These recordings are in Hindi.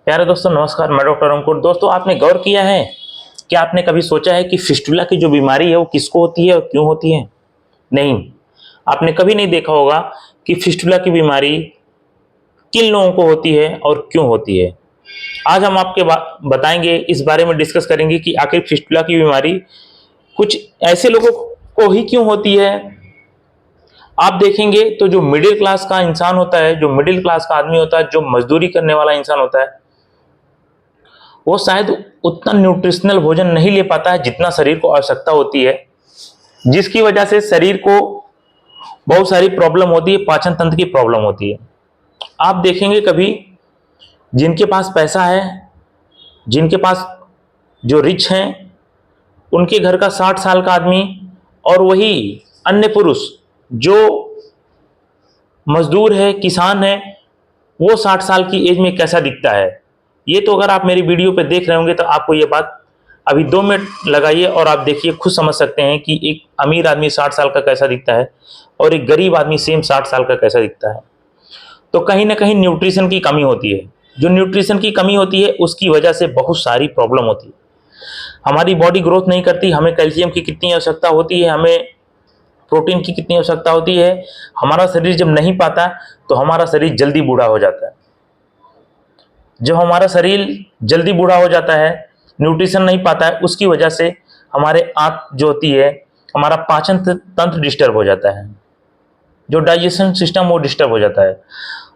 प्यारे दोस्तों नमस्कार, मैं डॉक्टर अंकुर। दोस्तों आपने गौर किया है कि आपने कभी सोचा है कि फिस्टुला की जो बीमारी है वो किसको होती है और क्यों होती है? नहीं, आपने कभी नहीं देखा होगा कि फिस्टुला की बीमारी किन लोगों को होती है और क्यों होती है। आज हम आपके बताएंगे, इस बारे में डिस्कस करेंगे कि आखिर फिस्टुला की बीमारी कुछ ऐसे लोगों को ही क्यों होती है। आप देखेंगे तो जो मिडिल क्लास का इंसान होता है, जो मिडिल क्लास का आदमी होता है, जो मजदूरी करने वाला इंसान होता है, वो शायद उतना न्यूट्रिशनल भोजन नहीं ले पाता है जितना शरीर को आवश्यकता होती है, जिसकी वजह से शरीर को बहुत सारी प्रॉब्लम होती है, पाचन तंत्र की प्रॉब्लम होती है। आप देखेंगे कभी जिनके पास पैसा है, जिनके पास जो रिच हैं, उनके घर का 60 साल का आदमी और वही अन्य पुरुष जो मजदूर है, किसान है, वो 60 साल की एज में कैसा दिखता है। ये तो अगर आप मेरी वीडियो पे देख रहे होंगे तो आपको ये बात अभी 2 मिनट लगाइए और आप देखिए, खुद समझ सकते हैं कि एक अमीर आदमी 60 साल का कैसा दिखता है और एक गरीब आदमी सेम 60 साल का कैसा दिखता है। तो कहीं ना कहीं न्यूट्रिशन की कमी होती है। जो न्यूट्रिशन की कमी होती है उसकी वजह से बहुत सारी प्रॉब्लम होती है। हमारी बॉडी ग्रोथ नहीं करती, हमें कैल्शियम की कितनी आवश्यकता होती है, हमें प्रोटीन की कितनी आवश्यकता होती है। हमारा शरीर जब नहीं पाता तो हमारा शरीर जल्दी बूढ़ा हो जाता है। जब हमारा शरीर जल्दी बूढ़ा हो जाता है, न्यूट्रिशन नहीं पाता है, उसकी वजह से हमारे आंत जो होती है, हमारा पाचन तंत्र डिस्टर्ब हो जाता है, जो डाइजेशन सिस्टम वो डिस्टर्ब हो जाता है।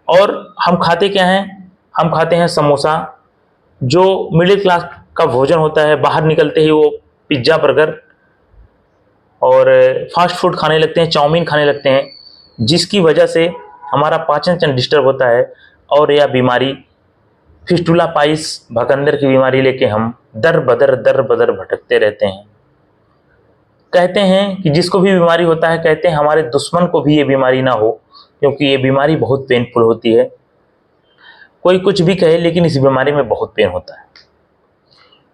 और हम खाते क्या हैं? हम खाते हैं समोसा, जो मिडिल क्लास का भोजन होता है। बाहर निकलते ही वो पिज्ज़ा, बर्गर और फास्ट फूड खाने लगते हैं, चाउमीन खाने लगते हैं, जिसकी वजह से हमारा पाचन तंत्र डिस्टर्ब होता है और यह बीमारी फिस्टुला पाइस भकंदर की बीमारी लेके हम दर बदर भटकते रहते हैं। कहते हैं कि जिसको भी बीमारी होता है, कहते हैं हमारे दुश्मन को भी ये बीमारी ना हो, क्योंकि ये बीमारी बहुत पेनफुल होती है। कोई कुछ भी कहे, लेकिन इस बीमारी में बहुत पेन होता है।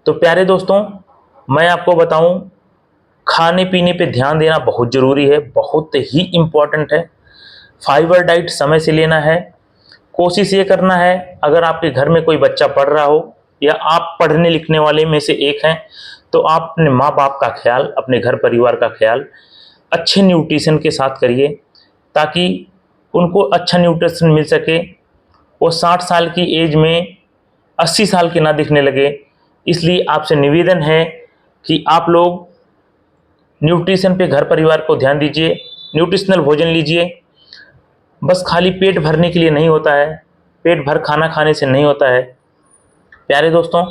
तो प्यारे दोस्तों, मैं आपको बताऊं, खाने पीने पे ध्यान देना बहुत ज़रूरी है, बहुत ही इम्पॉर्टेंट है। फाइबर डाइट समय से लेना है। कोशिश ये करना है, अगर आपके घर में कोई बच्चा पढ़ रहा हो या आप पढ़ने लिखने वाले में से एक हैं, तो आप अपने माँ बाप का ख्याल, अपने घर परिवार का ख्याल अच्छे न्यूट्रिशन के साथ करिए, ताकि उनको अच्छा न्यूट्रिशन मिल सके। वो 60 साल की एज में 80 साल के ना दिखने लगे। इसलिए आपसे निवेदन है कि आप लोग न्यूट्रिशन पे घर परिवार को ध्यान दीजिए, न्यूट्रिशनल भोजन लीजिए। बस खाली पेट भरने के लिए नहीं होता है, पेट भर खाना खाने से नहीं होता है। प्यारे दोस्तों,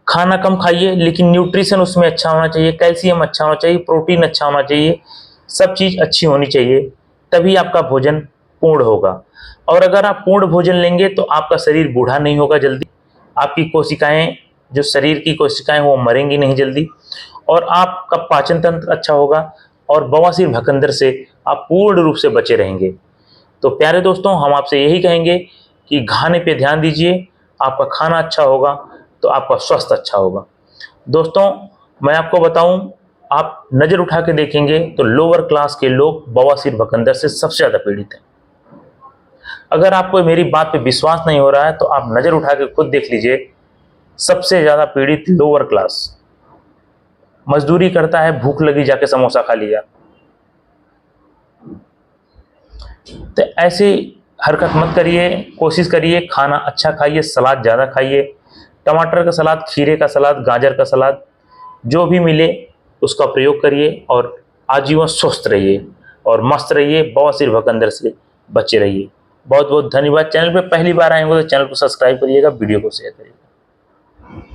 खाना कम खाइए, लेकिन न्यूट्रिशन उसमें अच्छा होना चाहिए, कैल्शियम अच्छा होना चाहिए, प्रोटीन अच्छा होना चाहिए, सब चीज़ अच्छी होनी चाहिए, तभी आपका भोजन पूर्ण होगा। और अगर आप पूर्ण भोजन लेंगे तो आपका शरीर बूढ़ा नहीं होगा जल्दी, आपकी कोशिकाएं, जो शरीर की कोशिकाएं, वो मरेंगी नहीं जल्दी, और आपका पाचन तंत्र अच्छा होगा और बवासीर भकंदर से आप पूर्ण रूप से बचे रहेंगे। तो प्यारे दोस्तों, हम आपसे यही कहेंगे कि खाने पे ध्यान दीजिए। आपका खाना अच्छा होगा तो आपका स्वास्थ्य अच्छा होगा। दोस्तों, मैं आपको बताऊं, आप नज़र उठा के देखेंगे तो लोअर क्लास के लोग बवासीर भकंदर से सबसे ज़्यादा पीड़ित हैं। अगर आपको मेरी बात पे विश्वास नहीं हो रहा है तो आप नज़र उठा के खुद देख लीजिए। सबसे ज़्यादा पीड़ित लोअर क्लास, मजदूरी करता है, भूख लगी जाके समोसा खा लिया। तो ऐसी हरकत मत करिए, कोशिश करिए खाना अच्छा खाइए, सलाद ज़्यादा खाइए, टमाटर का सलाद, खीरे का सलाद, गाजर का सलाद, जो भी मिले उसका प्रयोग करिए और आजीवन स्वस्थ रहिए और मस्त रहिए, बवासीर भकंदर से बचे रहिए। बहुत बहुत धन्यवाद। चैनल पे पहली बार आए हो तो चैनल को सब्सक्राइब करिएगा, वीडियो को शेयर करिएगा।